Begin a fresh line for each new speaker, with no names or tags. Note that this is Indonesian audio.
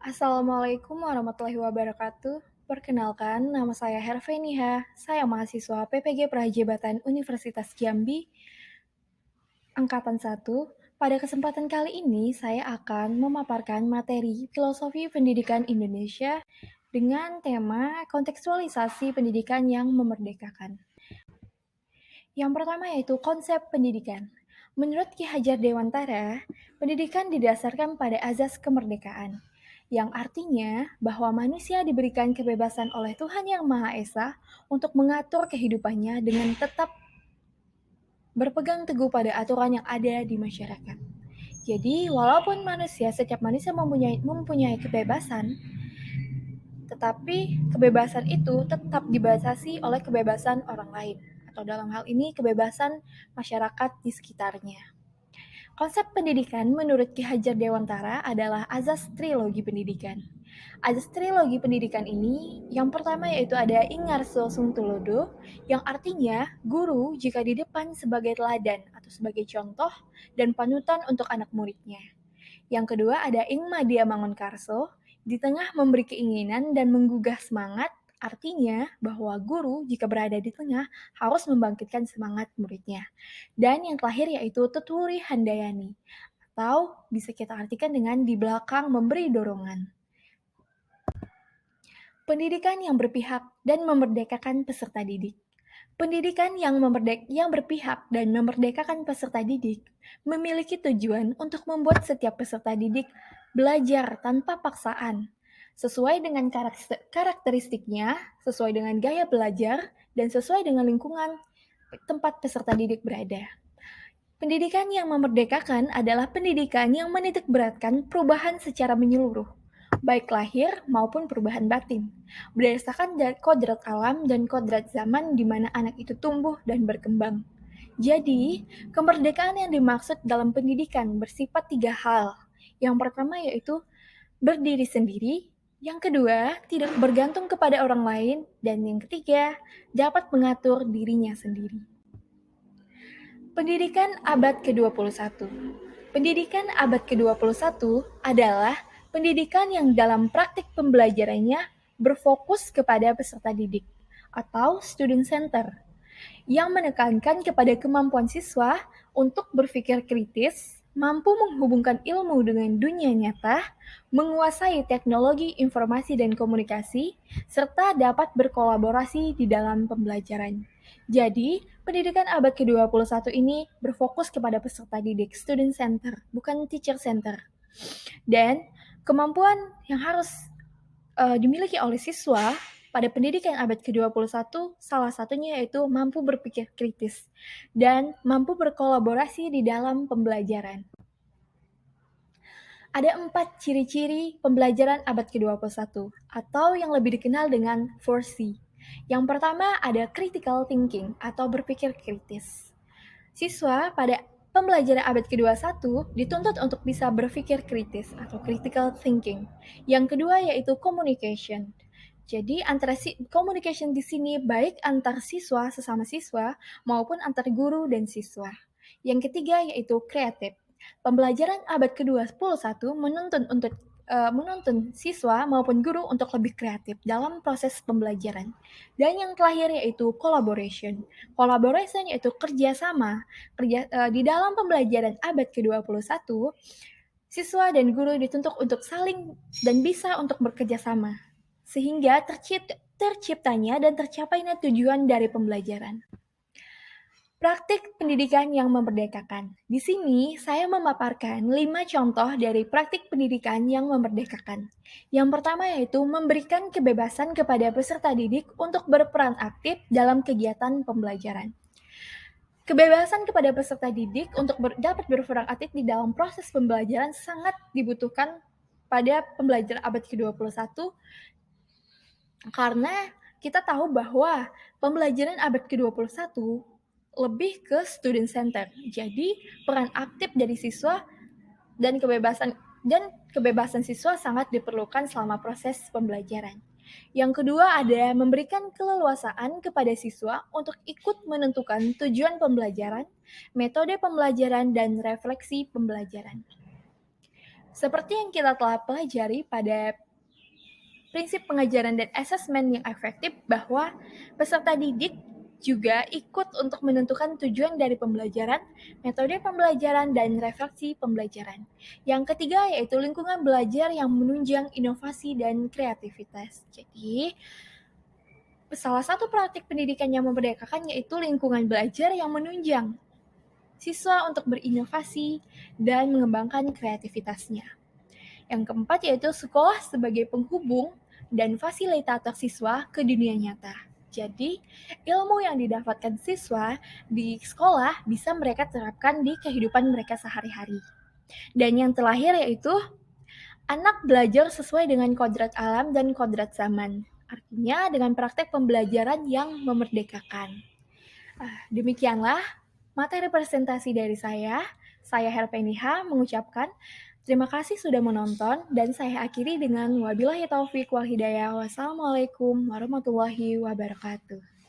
Assalamualaikum warahmatullahi wabarakatuh. Perkenalkan, nama saya Herveniha. Saya mahasiswa PPG Prajabatan Universitas Jambi, Angkatan 1. Pada kesempatan kali ini, saya akan memaparkan materi Filosofi Pendidikan Indonesia dengan tema kontekstualisasi pendidikan yang memerdekakan. Yang pertama yaitu konsep pendidikan. Menurut Ki Hajar Dewantara, pendidikan didasarkan pada azas kemerdekaan, yang artinya bahwa manusia diberikan kebebasan oleh Tuhan Yang Maha Esa untuk mengatur kehidupannya dengan tetap berpegang teguh pada aturan yang ada di masyarakat. Jadi, walaupun setiap manusia mempunyai kebebasan, tetapi kebebasan itu tetap dibatasi oleh kebebasan orang lain, atau dalam hal ini kebebasan masyarakat di sekitarnya. Konsep pendidikan menurut Ki Hajar Dewantara adalah azas trilogi pendidikan. Azas trilogi pendidikan ini, yang pertama yaitu ada Ingarso Sungtulodo, yang artinya guru jika di depan sebagai teladan atau sebagai contoh dan panutan untuk anak muridnya. Yang kedua ada Ing Madia Mangunkarso, di tengah memberi keinginan dan menggugah semangat, artinya bahwa guru jika berada di tengah harus membangkitkan semangat muridnya. Dan yang terakhir yaitu Tuturi Handayani, atau bisa kita artikan dengan di belakang memberi dorongan. Pendidikan yang berpihak dan memerdekakan peserta didik. Pendidikan yang berpihak dan memerdekakan peserta didik memiliki tujuan untuk membuat setiap peserta didik belajar tanpa paksaan, sesuai dengan karakteristiknya, sesuai dengan gaya belajar, dan sesuai dengan lingkungan tempat peserta didik berada. Pendidikan yang memerdekakan adalah pendidikan yang menitikberatkan perubahan secara menyeluruh, baik lahir maupun perubahan batin, berdasarkan kodrat alam dan kodrat zaman di mana anak itu tumbuh dan berkembang. Jadi, kemerdekaan yang dimaksud dalam pendidikan bersifat tiga hal. Yang pertama yaitu berdiri sendiri, yang kedua tidak bergantung kepada orang lain, dan yang ketiga dapat mengatur dirinya sendiri. Pendidikan abad ke-21. Pendidikan abad ke-21 adalah pendidikan yang dalam praktik pembelajarannya berfokus kepada peserta didik atau student center, yang menekankan kepada kemampuan siswa untuk berpikir kritis, mampu menghubungkan ilmu dengan dunia nyata, menguasai teknologi informasi dan komunikasi, serta dapat berkolaborasi di dalam pembelajaran. Jadi, pendidikan abad ke-21 ini berfokus kepada peserta didik, student center, bukan teacher center. Dan kemampuan yang harus dimiliki oleh siswa pada pendidikan abad ke-21 salah satunya yaitu mampu berpikir kritis dan mampu berkolaborasi di dalam pembelajaran. Ada 4 ciri-ciri pembelajaran abad ke-21 atau yang lebih dikenal dengan 4C. Yang pertama ada critical thinking atau berpikir kritis. Siswa pada pembelajaran abad ke-21 dituntut untuk bisa berpikir kritis atau critical thinking. Yang kedua yaitu communication. Jadi communication di sini baik antar siswa sesama siswa maupun antar guru dan siswa. Yang ketiga yaitu kreatif. Pembelajaran abad ke-21 menuntun siswa maupun guru untuk lebih kreatif dalam proses pembelajaran. Dan yang terakhir yaitu collaboration. Collaboration yaitu kerjasama. Di dalam pembelajaran abad ke-21, siswa dan guru dituntut untuk saling dan bisa untuk bekerja sama, sehingga terciptanya dan tercapainya tujuan dari pembelajaran. Praktik pendidikan yang memerdekakan. Di sini saya memaparkan 5 contoh dari praktik pendidikan yang memerdekakan. Yang pertama yaitu memberikan kebebasan kepada peserta didik untuk berperan aktif dalam kegiatan pembelajaran. Kebebasan kepada peserta didik untuk dapat berperan aktif di dalam proses pembelajaran sangat dibutuhkan pada pembelajaran abad ke-21 karena kita tahu bahwa pembelajaran abad ke-21 lebih ke student center. Jadi, peran aktif dari siswa dan kebebasan siswa sangat diperlukan selama proses pembelajaran. Yang kedua ada memberikan keleluasaan kepada siswa untuk ikut menentukan tujuan pembelajaran, metode pembelajaran, dan refleksi pembelajaran. Seperti yang kita telah pelajari pada prinsip pengajaran dan asesmen yang efektif bahwa peserta didik juga ikut untuk menentukan tujuan dari pembelajaran, metode pembelajaran, dan refleksi pembelajaran. Yang ketiga yaitu lingkungan belajar yang menunjang inovasi dan kreativitas. Jadi, salah satu praktik pendidikan yang memerdekakan yaitu lingkungan belajar yang menunjang siswa untuk berinovasi dan mengembangkan kreativitasnya. Yang keempat yaitu sekolah sebagai penghubung dan fasilitator siswa ke dunia nyata. Jadi, ilmu yang didapatkan siswa di sekolah bisa mereka terapkan di kehidupan mereka sehari-hari. Dan yang terakhir yaitu anak belajar sesuai dengan kodrat alam dan kodrat zaman. Artinya dengan praktek pembelajaran yang memerdekakan. Demikianlah materi presentasi dari saya. Saya Herpeniha mengucapkan terima kasih sudah menonton dan saya akhiri dengan wabillahi taufiq wal hidayah. Wassalamualaikum warahmatullahi wabarakatuh.